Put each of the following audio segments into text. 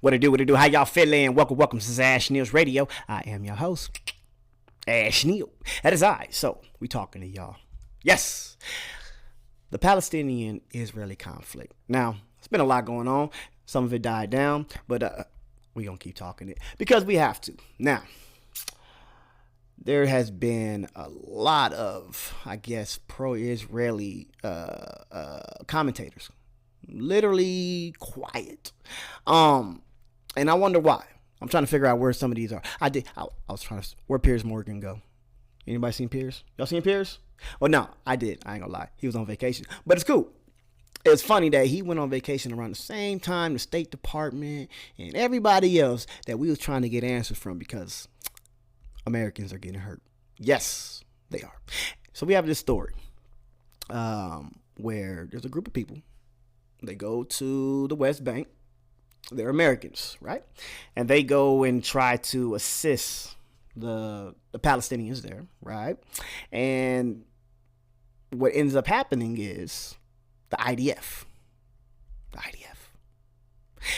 What it do, what it do, how y'all feeling? Welcome, this is Ash Neil's Radio. I am your host, Ash Neil. That is I. So, we talking to y'all. Yes, the Palestinian-Israeli conflict. Now, there's been a lot going on. Some of it died down, but we gonna keep talking it because we have to. Now, there has been a lot of, I guess, pro-Israeli commentators. Literally quiet. And I wonder why. I'm trying to figure out where some of these are. I was trying to, where Piers Morgan go? Anybody seen Piers? Y'all seen Piers? Well, no, I did. I ain't gonna lie. He was on vacation. But it's cool. It's funny that he went on vacation around the same time the State Department and everybody else that we was trying to get answers from because Americans are getting hurt. Yes, they are. So we have this story where there's a group of people. They go to the West Bank. They're Americans, right? And they go and try to assist the Palestinians there, right? And what ends up happening is the IDF.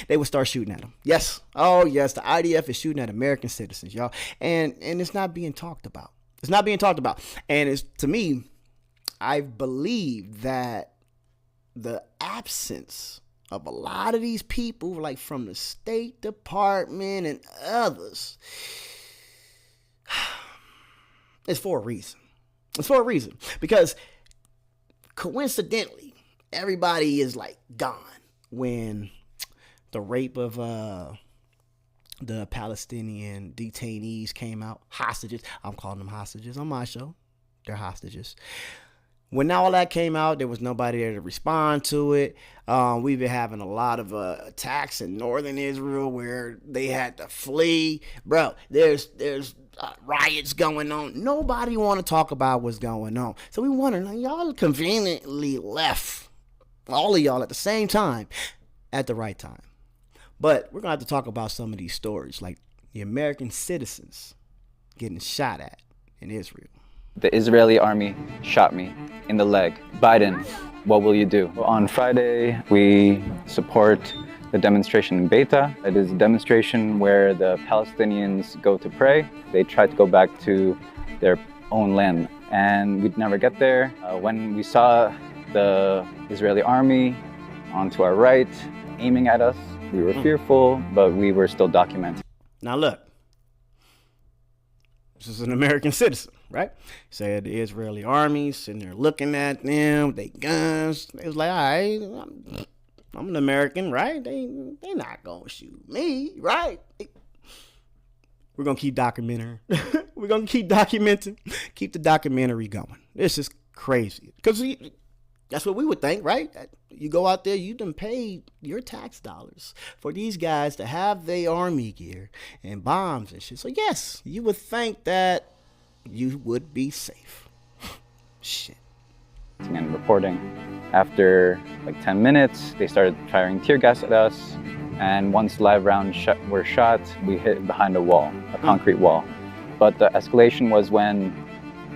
They would start shooting at them. Yes. Oh, yes. The IDF is shooting at American citizens, y'all. And it's not being talked about. It's not being talked about. And it's, to me, I believe that the absence of a lot of these people, like from the State Department and others, is for a reason. It's for a reason. Because coincidentally, everybody is like gone when the rape of the Palestinian detainees came out. Hostages. I'm calling them hostages on my show. They're hostages. When all that came out, there was nobody there to respond to it. We've been having a lot of attacks in northern Israel where they had to flee. Bro, there's riots going on. Nobody want to talk about what's going on. So we wonder, y'all conveniently left, all of y'all at the same time, at the right time. But we're going to have to talk about some of these stories, like the American citizens getting shot at in Israel. The Israeli army shot me in the leg. Biden, what will you do? On Friday, we support the demonstration in Beta. It is a demonstration where the Palestinians go to pray. They try to go back to their own land, and we'd never get there. When we saw the Israeli army onto our right, aiming at us, we were fearful, but we were still documenting. Now look, this is an American citizen, right? Said the Israeli army sitting there looking at them with their guns. They was like, all right, I'm an American, right? They not gonna shoot me, right? We're gonna keep documenting. We're gonna keep documenting, keep the documentary going. This is crazy. Because that's what we would think, right? You go out there, you done paid your tax dollars for these guys to have their army gear and bombs and shit. So yes, you would think that you would be safe. Shit. And reporting. After like 10 minutes, they started firing tear gas at us. And once live rounds were shot, we hid behind a wall, a concrete wall. But the escalation was when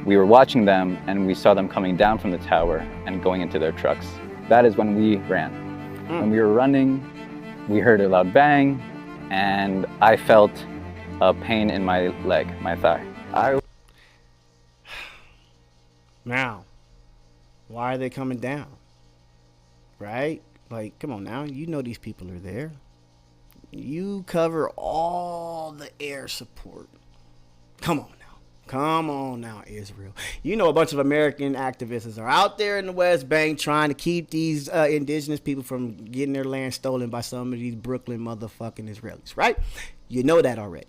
we were watching them and we saw them coming down from the tower and going into their trucks. That is when we ran. When we were running, we heard a loud bang and I felt a pain in my leg, my thigh. Now, why are they coming down? Right? Like, come on now. You know these people are there. You cover all the air support. Come on. Come on now, Israel. You know a bunch of American activists are out there in the West Bank trying to keep these indigenous people from getting their land stolen by some of these Brooklyn motherfucking Israelis, right? You know that already.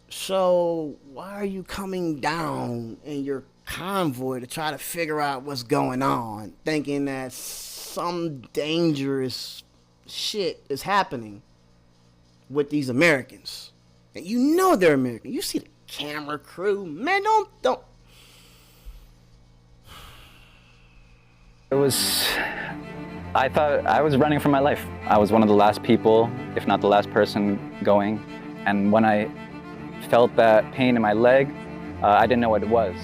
So why are you coming down in your convoy to try to figure out what's going on, thinking that some dangerous shit is happening with these Americans? And you know they're American. You see the camera crew, man, don't. I thought I was running for my life. I was one of the last people, if not the last person going. And when I felt that pain in my leg, I didn't know what it was.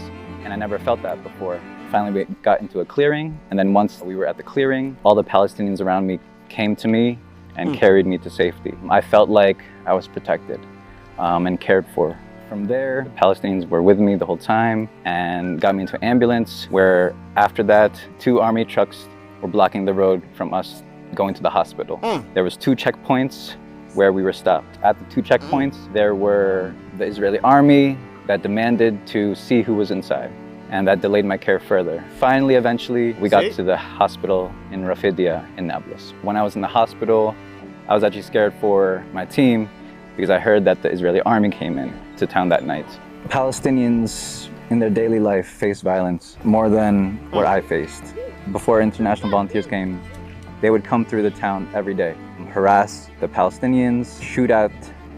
And I never felt that before. Finally, we got into a clearing. And then once we were at the clearing, all the Palestinians around me came to me and carried me to safety. I felt like I was protected and cared for. From there, the Palestinians were with me the whole time and got me into an ambulance, where after that, 2 army trucks were blocking the road from us going to the hospital. There was 2 checkpoints where we were stopped. At the 2 checkpoints, there were the Israeli army that demanded to see who was inside, and that delayed my care further. Finally, eventually, we got to the hospital in Rafidia in Nablus. When I was in the hospital, I was actually scared for my team because I heard that the Israeli army came in to town that night. Palestinians in their daily life face violence more than what I faced. Before international volunteers came, they would come through the town every day, harass the Palestinians, shoot at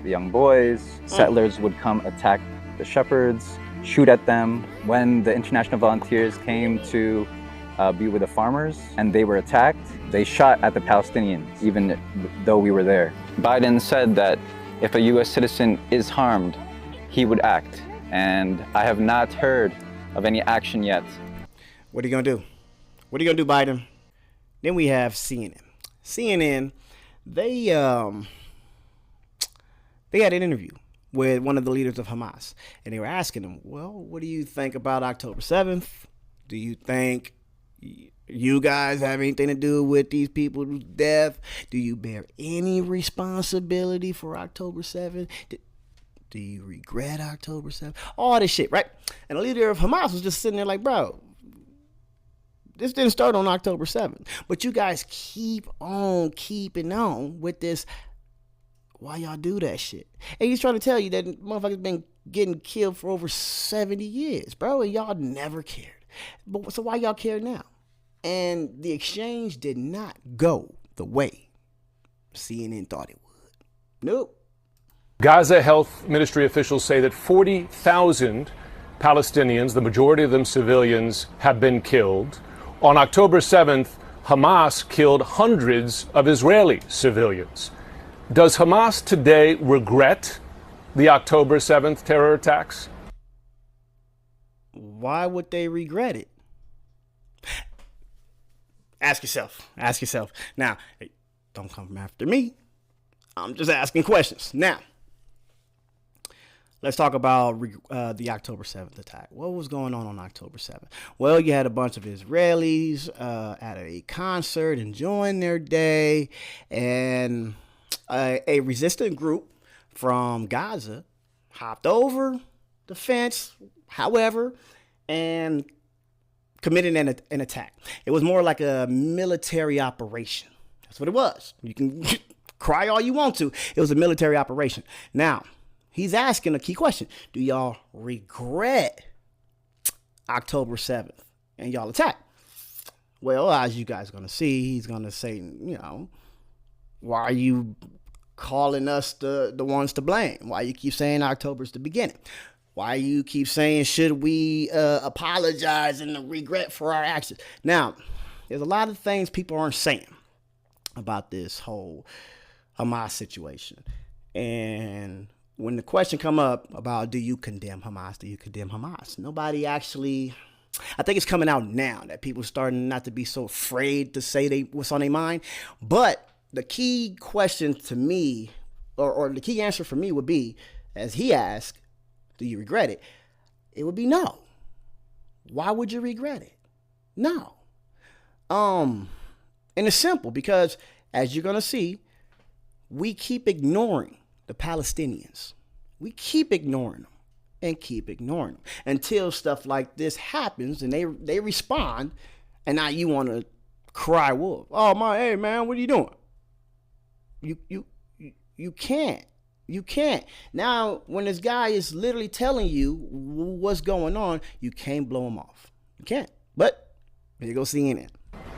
the young boys. Settlers would come attack the shepherds, shoot at them. When the international volunteers came to be with the farmers and they were attacked, they shot at the Palestinians, even though we were there. Biden said that if a US citizen is harmed, he would act. And I have not heard of any action yet. What are you gonna do? What are you gonna do, Biden? Then we have CNN. CNN, they had an interview with one of the leaders of Hamas, and they were asking him, well, what do you think about October 7th? Do you think you guys have anything to do with these people's death? Do you bear any responsibility for October 7th? Do you regret October 7th? All this shit, right? And the leader of Hamas was just sitting there like, bro, this didn't start on October 7th. But you guys keep on keeping on with this. Why y'all do that shit? And he's trying to tell you that motherfuckers been getting killed for over 70 years, bro, and y'all never cared. But so why y'all care now? And the exchange did not go the way CNN thought it would. Nope. Gaza Health Ministry officials say that 40,000 Palestinians, the majority of them civilians, have been killed. On October 7th, Hamas killed hundreds of Israeli civilians. Does Hamas today regret the October 7th terror attacks? Why would they regret it? Ask yourself. Ask yourself. Now, hey, don't come after me. I'm just asking questions. Now, let's talk about the October 7th attack. What was going on October 7th? Well, you had a bunch of Israelis at a concert enjoying their day, and a resistant group from Gaza hopped over the fence, however, and committed an attack. It was more like a military operation. That's what it was. You can cry all you want to. It was a military operation. Now, he's asking a key question. Do y'all regret October 7th and y'all attack? Well, as you guys are going to see, he's going to say, you know, why are you calling us the ones to blame? Why you keep saying October's the beginning? Why you keep saying, should we apologize and regret for our actions? Now, there's a lot of things people aren't saying about this whole Hamas situation. And when the question come up about, do you condemn Hamas? Do you condemn Hamas? Nobody actually, I think it's coming out now that people are starting not to be so afraid to say what's on their mind. But the key question to me, or the key answer for me would be, as he asked, do you regret it? It would be no. Why would you regret it? No. And it's simple because, as you're going to see, we keep ignoring the Palestinians. We keep ignoring them and keep ignoring them until stuff like this happens and they respond, and now you want to cry wolf. Oh my, hey man, what are you doing? You can't. You can't. Now, when this guy is literally telling you what's going on, you can't blow him off. You can't. But here you go, CNN.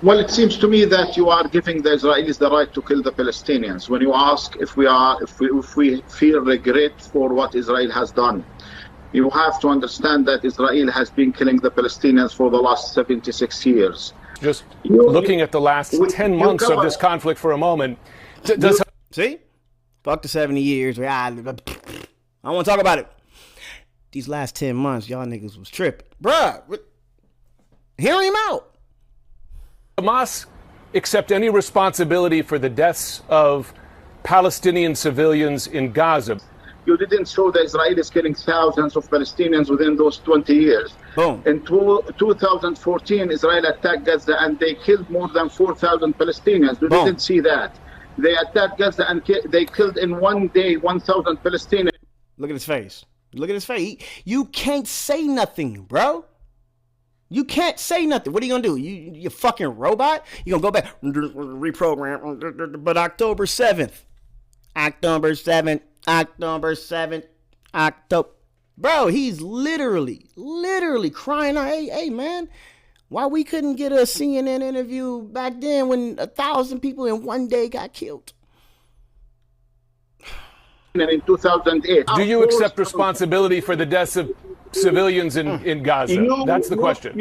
Well, it seems to me that you are giving the Israelis the right to kill the Palestinians. When you ask if we feel regret for what Israel has done, you have to understand that Israel has been killing the Palestinians for the last 76 years. Just looking at the last 10 months of this conflict for a moment, see? Fuck the 70 years. I don't want to talk about it. These last 10 months, y'all niggas was tripping. Bruh, hear him out. Hamas accept any responsibility for the deaths of Palestinian civilians in Gaza? You didn't show the Israelis killing thousands of Palestinians within those 20 years. Boom. In 2014, Israel attacked Gaza and they killed more than 4,000 Palestinians. You Boom. didn't see that. They attacked Gaza and they killed in one day 1,000 Palestinians. Look at his face. Look at his face. You can't say nothing, bro. You can't say nothing. What are you going to do? You fucking robot? You going to go back, reprogram, but October 7th. October 7th. Bro, he's literally crying out, hey, man, why we couldn't get a CNN interview back then when 1,000 people in one day got killed? And in 2008. Do you accept responsibility for the deaths of civilians in Gaza? That's the question.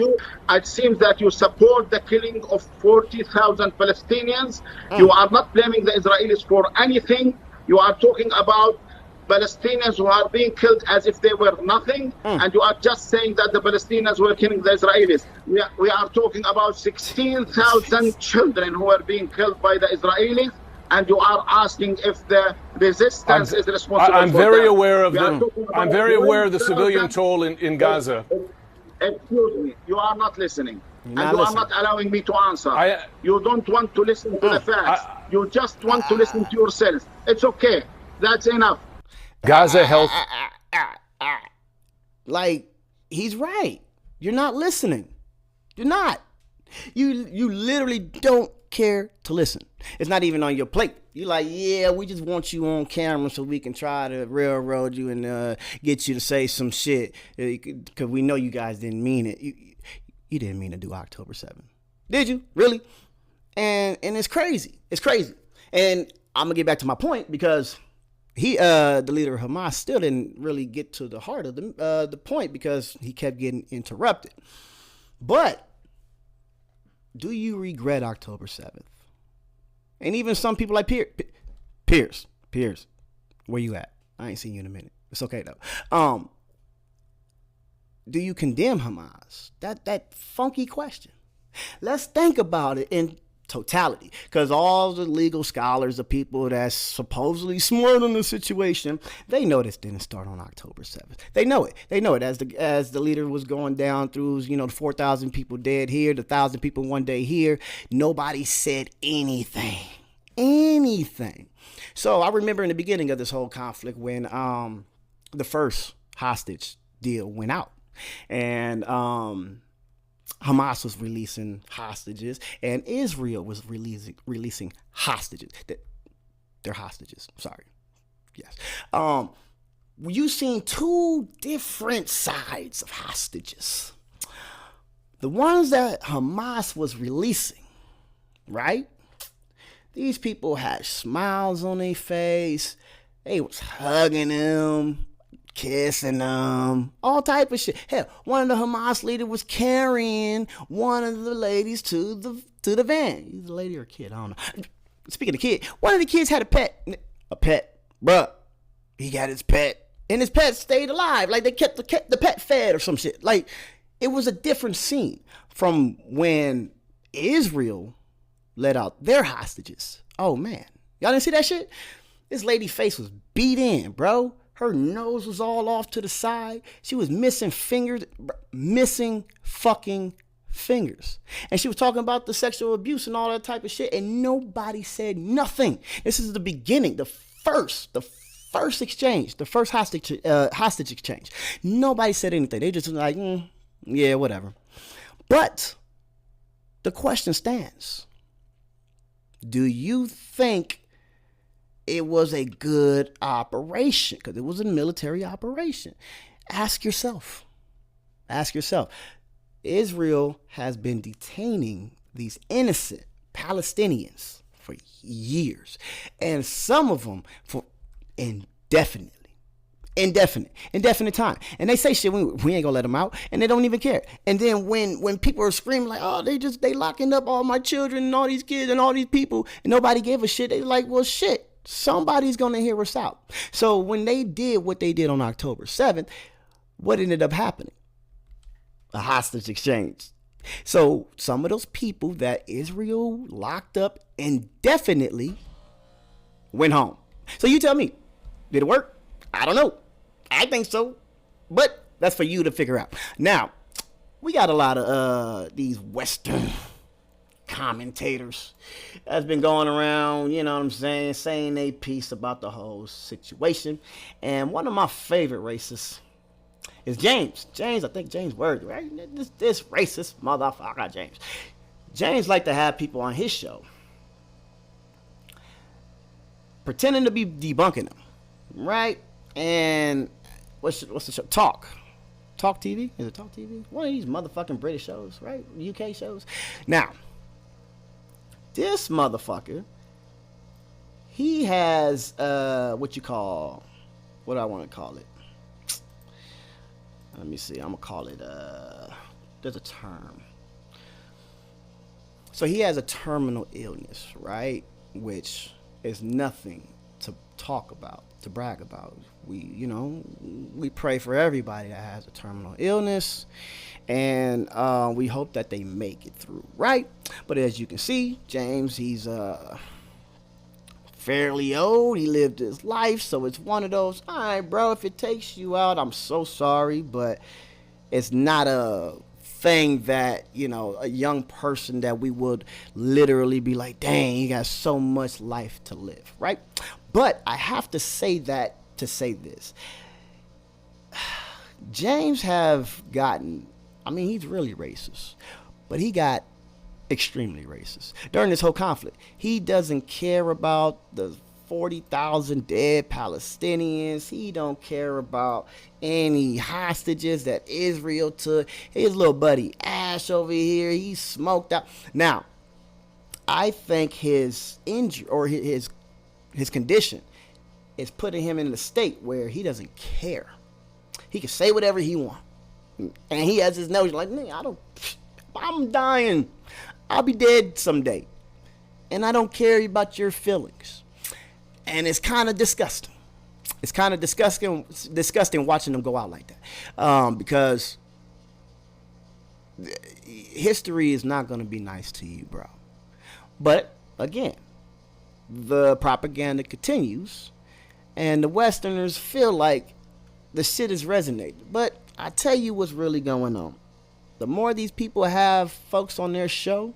It seems that you support the killing of 40,000 Palestinians. You are not blaming the Israelis for anything. You are talking about Palestinians who are being killed as if they were nothing, and you are just saying that the Palestinians were killing the Israelis. We are talking about 16,000 children who are being killed by the Israelis, and you are asking if the resistance is responsible. I'm for very that. aware of the civilian toll in Gaza. Excuse me, you are not listening. You're And not you listening. are not allowing me to answer. You don't want to listen to the facts. You just want to listen to yourself. It's okay. That's enough. Gaza health. Like, he's right. You're not listening. You're not. You literally don't care to listen. It's not even on your plate. You're like, yeah, we just want you on camera so we can try to railroad you and get you to say some shit because we know you guys didn't mean it. You didn't mean to do October 7th. Did you? Really? And it's crazy. It's crazy. And I'm going to get back to my point because the leader of Hamas still didn't really get to the heart of the point because he kept getting interrupted. But do you regret October 7th? And even some people like Pierce, where you at? I ain't seen you in a minute. It's okay though. Do you condemn Hamas? That funky question. Let's think about it in totality, because all the legal scholars, the people that's supposedly smart on the situation, they know this didn't start on October 7th. They know it. They know it as the leader was going down through, the 4,000 people dead here, the 1,000 people one day here. Nobody said anything. So I remember in the beginning of this whole conflict when the first hostage deal went out, and Hamas was releasing hostages, and Israel was releasing hostages. They're hostages. Sorry. Yes. You seen two different sides of hostages. The ones that Hamas was releasing, right? These people had smiles on their face. They was hugging them, kissing them, all type of shit. Hell, one of the Hamas leaders was carrying one of the ladies to the van. He's a lady or a kid, I don't know. Speaking of kid, one of the kids had a pet, bruh. He got his pet, and his pet stayed alive. Like they kept the pet fed or some shit. Like it was a different scene from when Israel let out their hostages. Oh man, y'all didn't see that shit? This lady's face was beat in, bro. Her nose was all off to the side. She was missing fingers, missing fucking fingers. And she was talking about the sexual abuse and all that type of shit, and nobody said nothing. This is the beginning, the first exchange, the first hostage exchange. Nobody said anything. They just like, yeah, whatever. But the question stands. Do you think it was a good operation? Because it was a military operation. Ask yourself. Israel has been detaining these innocent Palestinians for years, and some of them for indefinite time. And they say shit, we ain't gonna let them out, and they don't even care. And then when people are screaming like, oh, they locking up all my children and all these kids and all these people, and nobody gave a shit, they like, well, shit, somebody's gonna hear us out. So when they did what they did on October 7th, what ended up happening? A hostage exchange. So some of those people that Israel locked up indefinitely went home. So you tell me, did it work? I don't know. I think so. But that's for you to figure out. Now, we got a lot of these Western commentators that's been going around, you know what I'm saying a piece about the whole situation. And one of my favorite racists is James. I think James Worthy, right? This racist motherfucker, James. James like to have people on his show pretending to be debunking them, right? And what's the show? Talk TV? Is it Talk TV? One of these motherfucking British shows, right? UK shows. Now, this motherfucker, he has what do I want to call it? Let me see. I'm gonna call it there's a term. So he has a terminal illness, right? Which is nothing to talk about, to brag about. We pray for everybody that has a terminal illness, and we hope that they make it through, right? But as you can see, James, he's fairly old. He lived his life, so it's one of those, all right, bro, if it takes you out, I'm so sorry, but it's not a thing that, a young person that we would literally be like, dang, you got so much life to live, right? But I have to say that to say this. James have gotten, he's really racist, but he got extremely racist during this whole conflict. He doesn't care about the 40,000 dead Palestinians. He don't care about any hostages that Israel took. His little buddy Ash over here, he's smoked out. Now, I think his injury or his condition is putting him in a state where he doesn't care. He can say whatever he wants. And he has his nose like, man, I'm dying. I'll be dead someday. And I don't care about your feelings. And it's kind of disgusting. It's kind of disgusting watching them go out like that. Because history is not going to be nice to you, bro. But, again, the propaganda continues. And the Westerners feel like the shit is resonating. But I tell you what's really going on. The more these people have folks on their show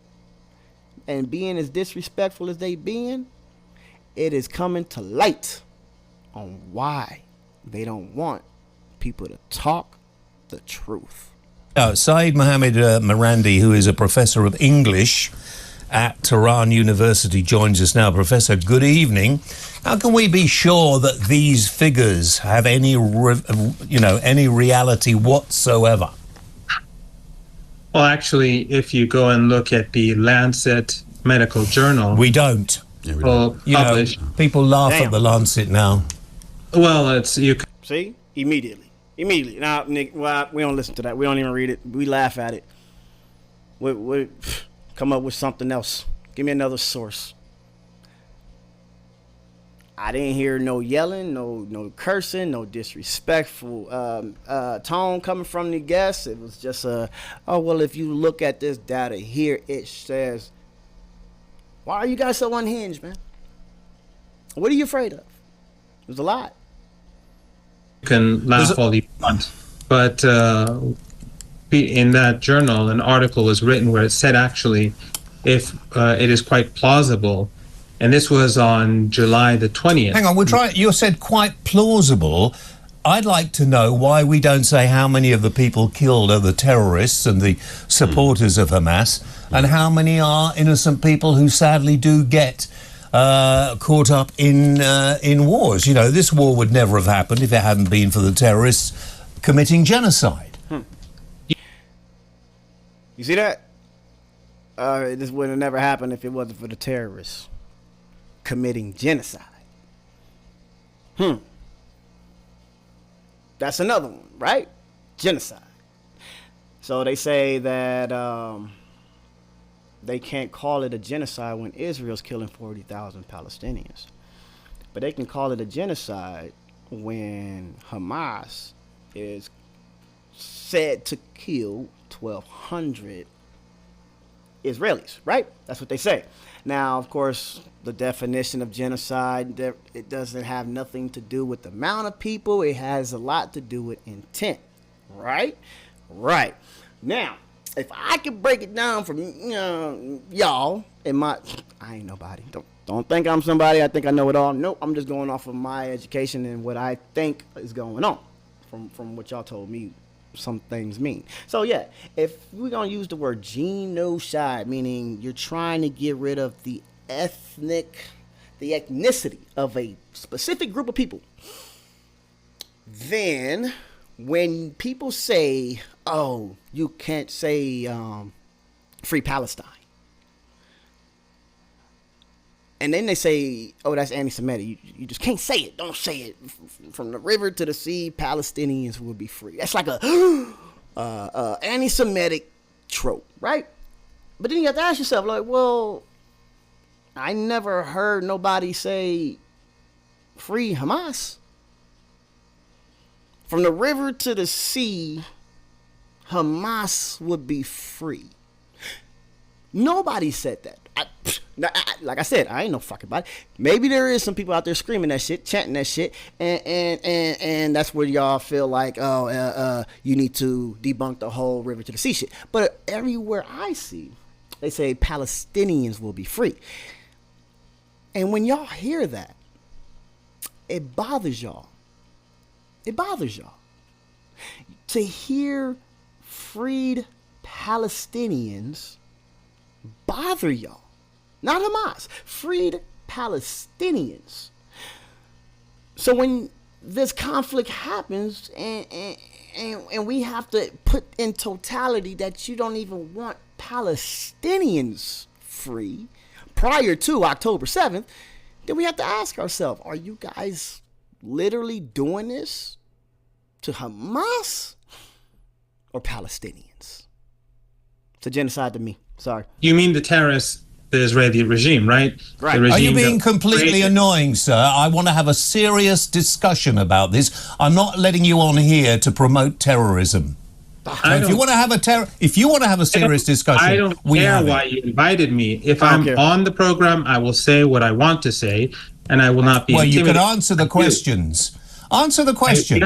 and being as disrespectful as they being, it is coming to light on why they don't want people to talk the truth. Saeed Mohammed Marandi, who is a professor of English at Tehran University, joins us now. Professor, good evening. How can we be sure that these figures have any reality whatsoever? Well, actually, if you go and look at the Lancet Medical Journal, we don't. People laugh at the Lancet now. Well, it's you. See, immediately. Now, Nick, well, we don't listen to that. We don't even read it. We laugh at it. We come up with something else. Give me another source. I didn't hear no yelling, no cursing, no disrespectful tone coming from the guests. It was just if you look at this data here, it says, why are you guys so unhinged, man? What are you afraid of? There's a lot. You can laugh all you want, but in that journal, an article was written where it said actually, if it is quite plausible, and this was on July the 20th. Hang on, we'll try. You said quite plausible. I'd like to know why we don't say how many of the people killed are the terrorists and the supporters of Hamas, and how many are innocent people who sadly do get caught up in wars. This war would never have happened if it hadn't been for the terrorists committing genocide. You see that? This would have never happened if it wasn't for the terrorists committing genocide. That's another one, right? Genocide. So they say that they can't call it a genocide when Israel's killing 40,000 Palestinians. But they can call it a genocide when Hamas is said to kill 1,200 Israelis, right? That's what they say. Now, of course, the definition of genocide, it doesn't have nothing to do with the amount of people. It has a lot to do with intent, right? Right. Now, if I could break it down from y'all and I ain't nobody. Don't think I'm somebody. I think I know it all. Nope. I'm just going off of my education and what I think is going on from what y'all told me some things mean. So yeah, if we're gonna use the word genocide, meaning you're trying to get rid of the ethnicity of a specific group of people, then when people say, oh, you can't say free Palestine, and then they say, oh, that's anti-Semitic. You just can't say it. Don't say it. From the river to the sea, Palestinians will be free. That's like a anti-Semitic trope, right? But then you have to ask yourself, like, well, I never heard nobody say free Hamas. From the river to the sea, Hamas would be free. Nobody said that. Like I said, I ain't no fucking body. Maybe there is some people out there screaming that shit, chanting that shit, and that's where y'all feel like, you need to debunk the whole river to the sea shit. But everywhere I see, they say Palestinians will be free. And when y'all hear that, it bothers y'all. It bothers y'all. To hear freed Palestinians bother y'all. Not Hamas. Freed Palestinians. So when this conflict happens and we have to put in totality that you don't even want Palestinians free prior to October 7th, then we have to ask ourselves, are you guys literally doing this to Hamas or Palestinians? It's a genocide to me. Sorry. You mean the terrorists, the Israeli regime, right? Right. The regime Are you being that completely created- annoying, sir? I want to have a serious discussion about this. I'm not letting you on here to promote terrorism. So if you want to have a serious discussion, I don't we care have it. why you invited me. If I don't I'm care. on the program, I will say what I want to say, and I will not be Well, you can intimidated. answer the questions. Answer the questions.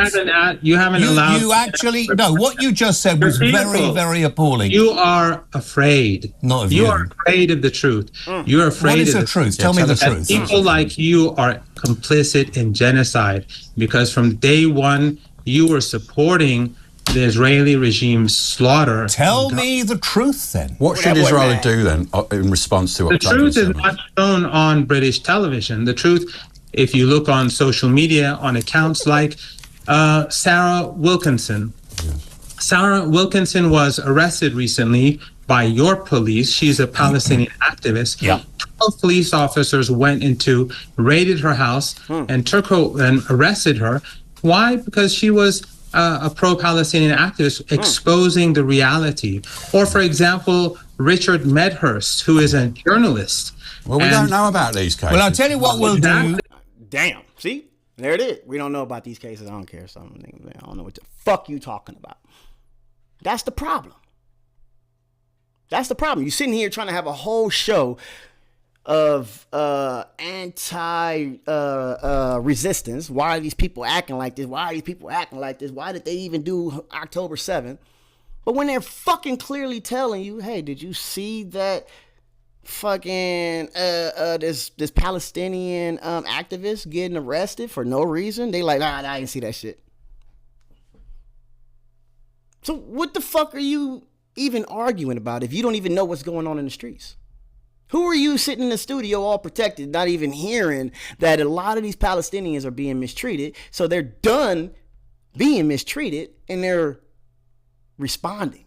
You haven't allowed. You actually no. What you just said was You're very, fearful. very appalling. You are afraid. Not of you you. are afraid of the truth. You're afraid What is of the truth? Tell me the that truth. people like you are complicit in genocide because from day one you were supporting the Israeli regime's slaughter. Tell me the truth, then. What should Israel do then in response to The October truth is 7th? not shown on British television. The truth, if you look on social media, on accounts like Sarah Wilkinson. Sarah Wilkinson was arrested recently by your police. She's a Palestinian activist. Yeah. 12 police officers raided her house and arrested her. Why? Because she was a pro-Palestinian activist exposing the reality. Or, for example, Richard Medhurst, who is a journalist. Well, we don't know about these cases. Well, I'll tell you what we'll do. Damn. See? There it is. We don't know about these cases. I don't care. I don't know what the fuck you talking about. That's the problem. That's the problem. You're sitting here trying to have a whole show of anti-resistance. Why are these people acting like this? Why are these people acting like this? Why did they even do October 7th? But when they're fucking clearly telling you, hey, did you see that fucking this Palestinian activist getting arrested for no reason? They like, nah, I didn't see that shit. So what the fuck are you even arguing about if you don't even know what's going on in the streets? Who are you sitting in the studio all protected, not even hearing that a lot of these Palestinians are being mistreated? So they're done being mistreated and they're responding.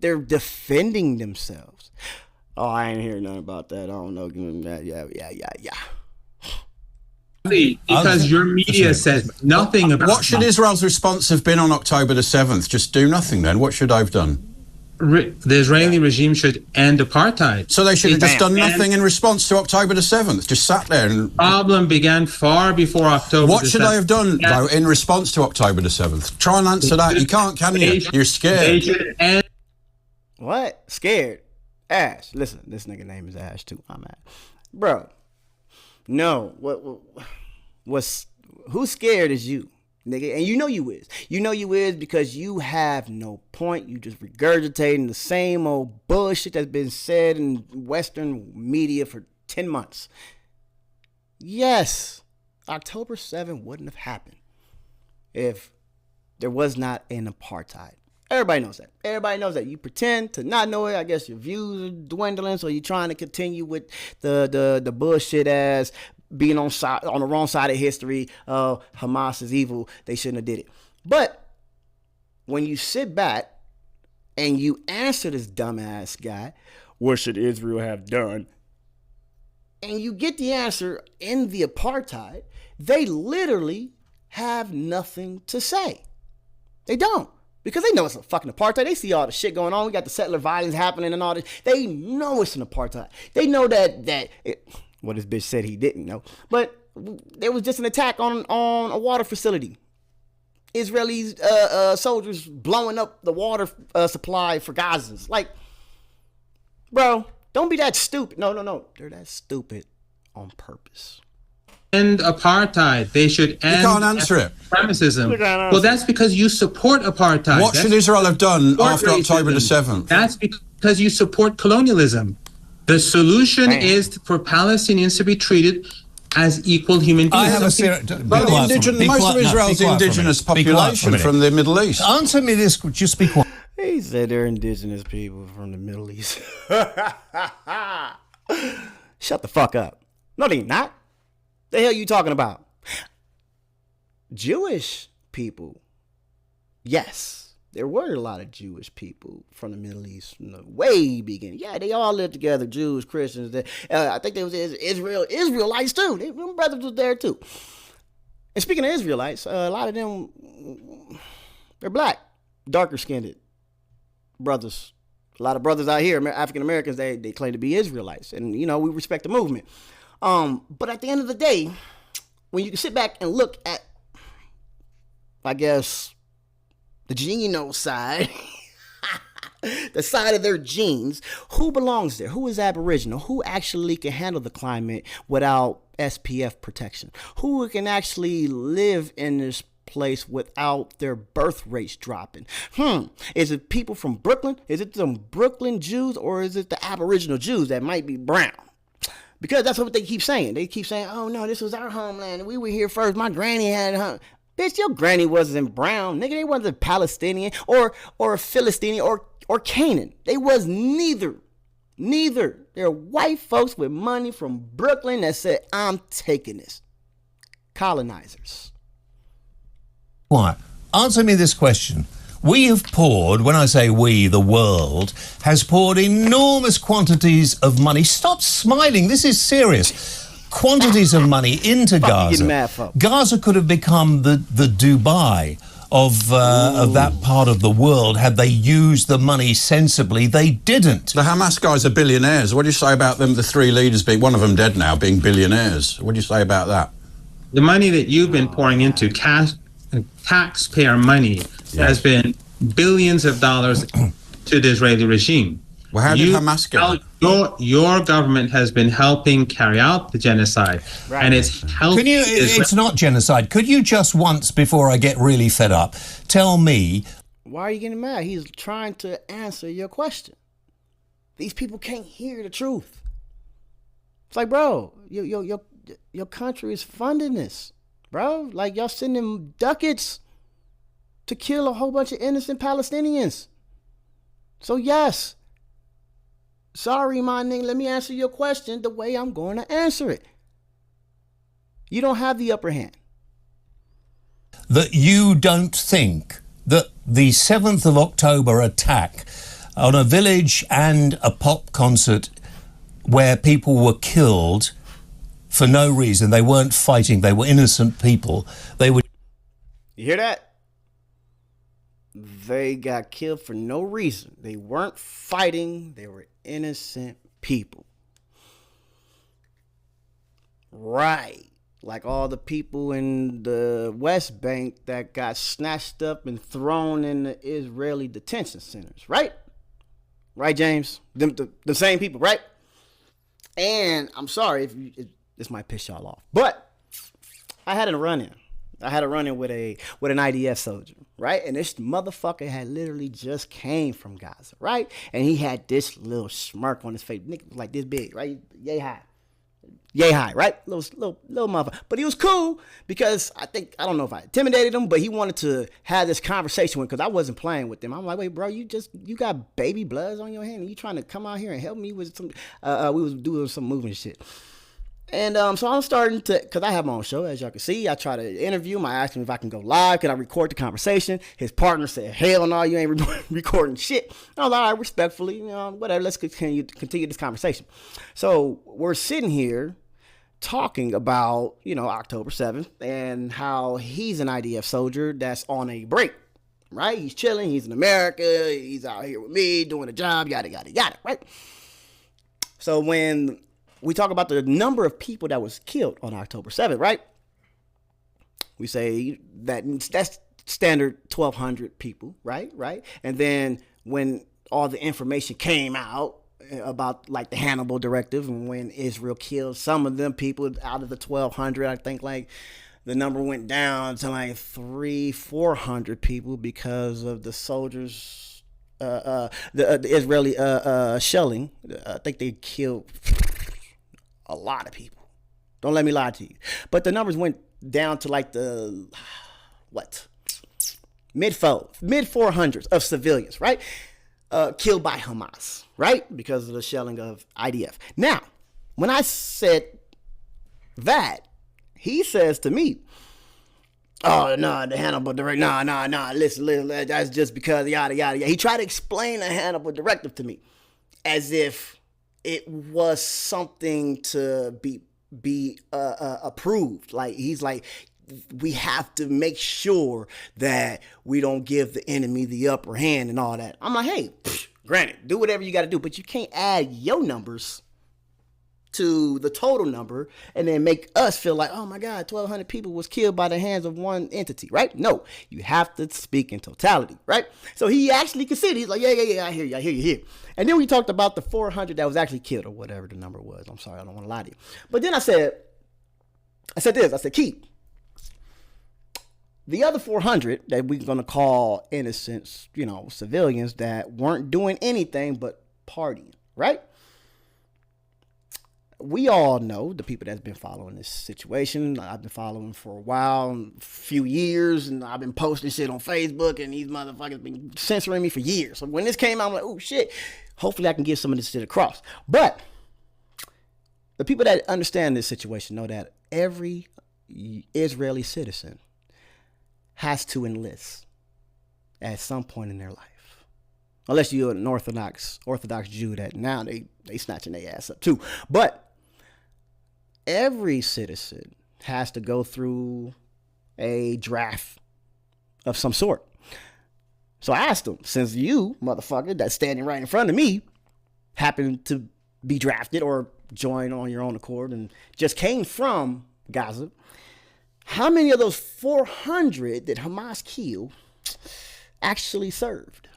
They're defending themselves. Oh, I ain't hearing nothing about that. I don't know. Yeah. Because your media says nothing about What should Israel's response have been on October the 7th? Just do nothing then? What should they have done? The Israeli regime should end apartheid. So they should have just done nothing in response to October the 7th? Just sat there and... The problem began far before October What the should 7th. they have done, though, in response to October the 7th? Try and answer that. You can't, can you? You're They scared. should end. What? Scared? Ash, listen, this nigga name is Ash too. I'm at, bro. No, who's scared is you, nigga, and you know you is. You know you is because you have no point. You just regurgitating the same old bullshit that's been said in Western media for 10 months. Yes, October 7th wouldn't have happened if there was not an apartheid. Everybody knows that. Everybody knows that. You pretend to not know it. I guess your views are dwindling, so you're trying to continue with the bullshit as being on the wrong side of history. Hamas is evil. They shouldn't have did it. But when you sit back and you answer this dumbass guy, what should Israel have done? And you get the answer in the apartheid, they literally have nothing to say. They don't. Because they know it's a fucking apartheid. They see all the shit going on. We got the settler violence happening and all this. They know it's an apartheid. They know what this bitch said he didn't know. But there was just an attack on a water facility. Israeli soldiers blowing up the water supply for Gazans. Like, bro, don't be that stupid. No. They're that stupid on purpose. End apartheid. They should end. You can't answer it. Supremacism. Well, that's because you support apartheid. What should Israel have done after October the 7th? That's because you support colonialism. The solution is for Palestinians to be treated as equal human beings. I have a serious. Most of Israel's indigenous population from the Middle East. Answer me this. Just be quiet. He said they're indigenous people from the Middle East. Shut the fuck up. No, they not. The hell you talking about? Jewish people. Yes, there were a lot of Jewish people from the Middle East from the way beginning. Yeah, they all lived together, Jews, Christians. I think there was Israelites too. Them brothers was there too. And speaking of Israelites, a lot of them, they're black, darker skinned brothers. A lot of brothers out here, African Americans, they claim to be Israelites, and you know we respect the movement. But at the end of the day, when you can sit back and look at, I guess, the genome side, the side of their genes, who belongs there? Who is Aboriginal? Who actually can handle the climate without SPF protection? Who can actually live in this place without their birth rates dropping? Is it people from Brooklyn? Is it some Brooklyn Jews? Or is it the Aboriginal Jews that might be brown? Because that's what they keep saying. They keep saying, oh, no, this was our homeland. We were here first. My granny had a home. Bitch, your granny wasn't brown. Nigga, they wasn't Palestinian or a Philistine or Canaan. They was neither. They're white folks with money from Brooklyn that said, I'm taking this. Colonizers. What? Answer me this question. We have poured, when I say we, the world, has poured enormous quantities of money. Stop smiling. This is serious. Quantities of money into Gaza. Gaza could have become the Dubai of that part of the world had they used the money sensibly. They didn't. The Hamas guys are billionaires. What do you say about them, the three leaders being, one of them dead now, being billionaires? What do you say about that? The money that you've been pouring into taxpayer money has been billions of dollars to the Israeli regime. Well, how did Hamas get it? Your government has been helping carry out the genocide, and it's helping. It's not genocide. Could you just once, before I get really fed up, tell me? Why are you getting mad? He's trying to answer your question. These people can't hear the truth. It's like, bro, your country is funding this, bro. Like, y'all sending ducats to kill a whole bunch of innocent Palestinians. So yes, sorry, my nigga, let me answer your question the way I'm going to answer it. You don't have the upper hand. That you don't think that the 7th of October attack on a village and a pop concert where people were killed for no reason, they weren't fighting, they were innocent people, they were... You hear that? They got killed for no reason. They weren't fighting. They were innocent people. Right. Like all the people in the West Bank that got snatched up and thrown in the Israeli detention centers, right? right, James? The same people, right? And I'm sorry if this might piss y'all off, but I had a run-in. I had a run-in with an IDF soldier, right? And this motherfucker had literally just came from Gaza, right? And he had this little smirk on his face, nigga, like this big, right? Yay high, right? Little motherfucker. But he was cool because I don't know if I intimidated him, but he wanted to have this conversation with, because I wasn't playing with him. I'm like, wait, bro, you got baby bloods on your hand and you trying to come out here and help me with some, we was doing some moving shit. And so I'm starting to, because I have my own show, as y'all can see. I try to interview him. I asked him if I can go live. Can I record the conversation? His partner said, hell no, you ain't recording shit. And I was like, all right, respectfully, whatever, let's continue this conversation. So we're sitting here talking about, October 7th and how he's an IDF soldier that's on a break, right? He's chilling. He's in America. He's out here with me doing a job, yada, yada, yada, right? So when we talk about the number of people that was killed on October 7th, right? We say that's standard 1,200 people, right? And then when all the information came out about like the Hannibal Directive and when Israel killed some of them people out of the 1,200, I think like the number went down to like 300-400 people because of the soldiers, the Israeli shelling. I think they killed a lot of people. Don't let me lie to you. But the numbers went down to like the mid 400s of civilians, right? Killed by Hamas, right? Because of the shelling of IDF. Now, when I said that, he says to me, oh, no, the Hannibal Directive, no, listen, that's just because yada, yada, yada. He tried to explain the Hannibal Directive to me as if it was something to be approved. Like, he's like, we have to make sure that we don't give the enemy the upper hand and all that. I'm like, hey, granted, do whatever you got to do, but you can't add your numbers to the total number and then make us feel like, oh my God, 1,200 people was killed by the hands of one entity, right? No, you have to speak in totality, right? So he actually considered, he's like, yeah, I hear you here. And then we talked about the 400 that was actually killed or whatever the number was. I'm sorry, I don't want to lie to you. But then I said Keith, the other 400 that we're going to call innocents, civilians that weren't doing anything but partying, right? We all know, the people that's been following this situation, I've been following for a while, a few years, and I've been posting shit on Facebook, and these motherfuckers been censoring me for years. So when this came out, I'm like, oh shit, hopefully I can get some of this shit across. But the people that understand this situation know that every Israeli citizen has to enlist at some point in their life. Unless you're an Orthodox Jew that now they snatching their ass up too. But every citizen has to go through a draft of some sort. So I asked him, since you, motherfucker, that's standing right in front of me, happened to be drafted or joined on your own accord and just came from Gaza, how many of those 400 that Hamas killed actually served?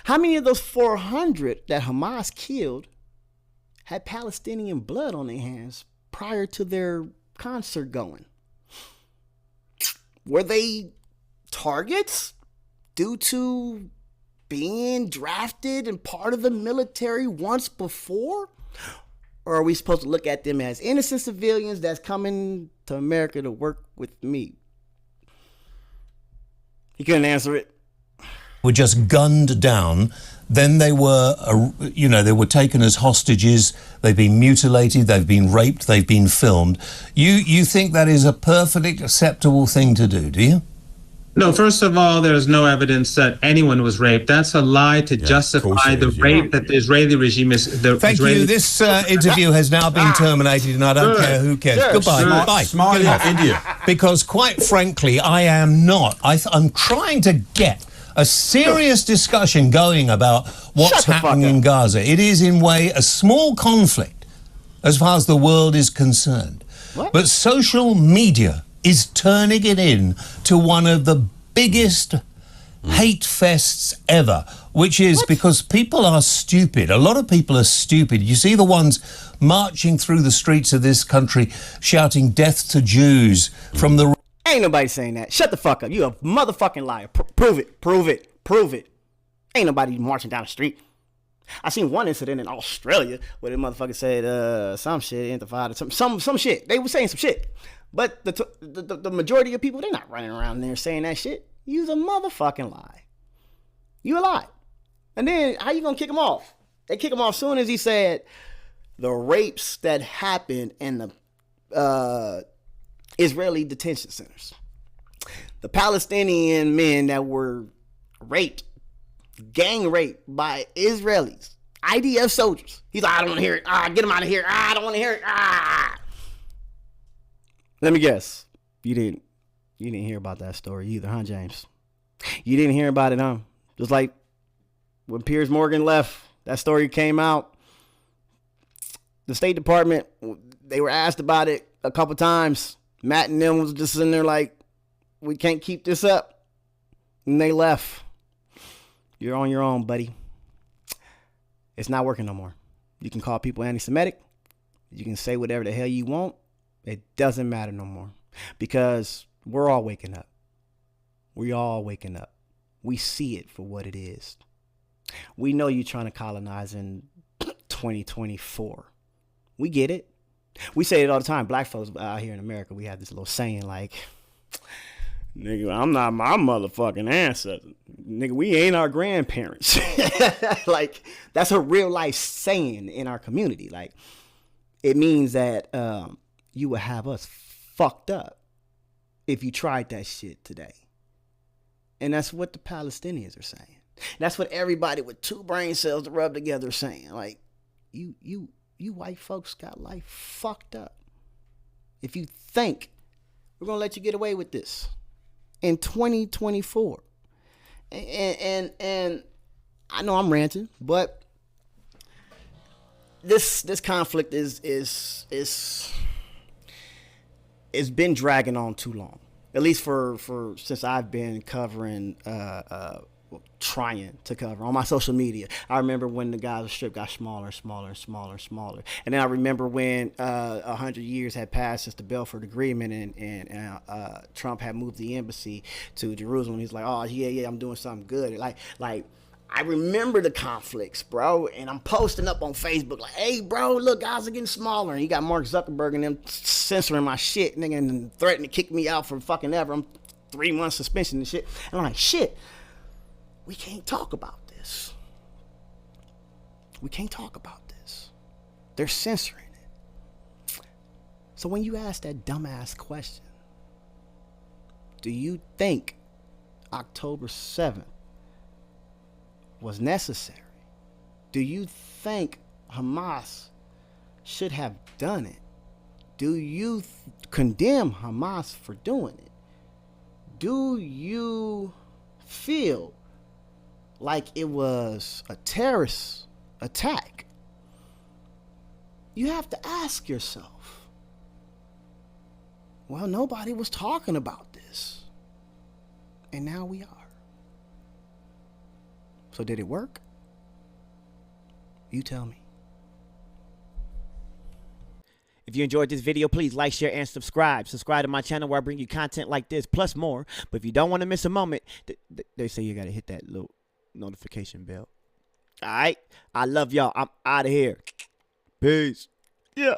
How many of those 400 that Hamas killed had Palestinian blood on their hands prior to their concert going? Were they targets due to being drafted and part of the military once before? Or are we supposed to look at them as innocent civilians that's coming to America to work with me? He couldn't answer it. Were just gunned down. Then they were, they were taken as hostages. They've been mutilated. They've been raped. They've been filmed. You think that is a perfectly acceptable thing to do you? No, first of all, there's no evidence that anyone was raped. That's a lie to justify the rape that the Israeli regime is. Thank you. This interview has now been terminated, and I don't care who cares. Goodbye. Bye. Smile off India. Because quite frankly, I am not. I'm trying to get a serious discussion going about what's happening in Gaza. It is, in a way, a small conflict as far as the world is concerned. What? But social media is turning it in to one of the biggest hate fests ever. which is because people are stupid. A lot of people are stupid. You see the ones marching through the streets of this country shouting death to Jews from the... Ain't nobody saying that. Shut the fuck up. You a motherfucking liar. Prove it. Prove it. Prove it. Ain't nobody marching down the street. I seen one incident in Australia where the motherfucker said some shit, intifada, some shit. They were saying some shit. But the majority of people, they're not running around there saying that shit. You's a motherfucking lie. You a lie. And then how you gonna kick him off? They kick him off soon as he said the rapes that happened in the Israeli detention centers. The Palestinian men that were raped, gang raped by Israelis, IDF soldiers. He's like, I don't want to hear it. Get him out of here. I don't want to hear it. Let me guess. You didn't hear about that story either, huh, James? You didn't hear about it, huh? Just like when Piers Morgan left, that story came out. The State Department, they were asked about it a couple times. Matt and them was just in there like, we can't keep this up. And they left. You're on your own, buddy. It's not working no more. You can call people anti-Semitic. You can say whatever the hell you want. It doesn't matter no more. Because we're all waking up. We all waking up. We see it for what it is. We know you're trying to colonize in 2024. We get it. We say it all the time. Black folks out here in America, we have this little saying like, nigga, I'm not my motherfucking ancestor. Nigga, we ain't our grandparents. Like, that's a real life saying in our community. Like, it means that you would have us fucked up if you tried that shit today. And that's what the Palestinians are saying. That's what everybody with two brain cells to rub together is saying. Like, you white folks got life fucked up. If you think we're going to let you get away with this in 2024. And I know I'm ranting, but this conflict is it's been dragging on too long. At least for since I've been covering trying to cover on my social media. I remember when the Gaza Strip got smaller. And then I remember when 100 years had passed since the Balfour Agreement and Trump had moved the embassy to Jerusalem. He's like, oh, yeah, I'm doing something good. Like I remember the conflicts, bro, and I'm posting up on Facebook like, hey, bro, look, Gaza getting smaller. And you got Mark Zuckerberg and them censoring my shit, nigga, and threatening to kick me out for fucking ever. I'm 3 months suspension and shit. And I'm like, shit. We can't talk about this. We can't talk about this. They're censoring it. So when you ask that dumbass question, do you think October 7th was necessary? Do you think Hamas should have done it? Do you condemn Hamas for doing it? Do you feel like it was a terrorist attack? You have to ask yourself, well, nobody was talking about this, and now we are. So did it work? You tell me. If you enjoyed this video, please like, share, and subscribe. Subscribe to my channel where I bring you content like this, plus more. But if you don't want to miss a moment, they say you got to hit that little notification bell. All right? I love y'all. I'm out of here. Peace. Yeah.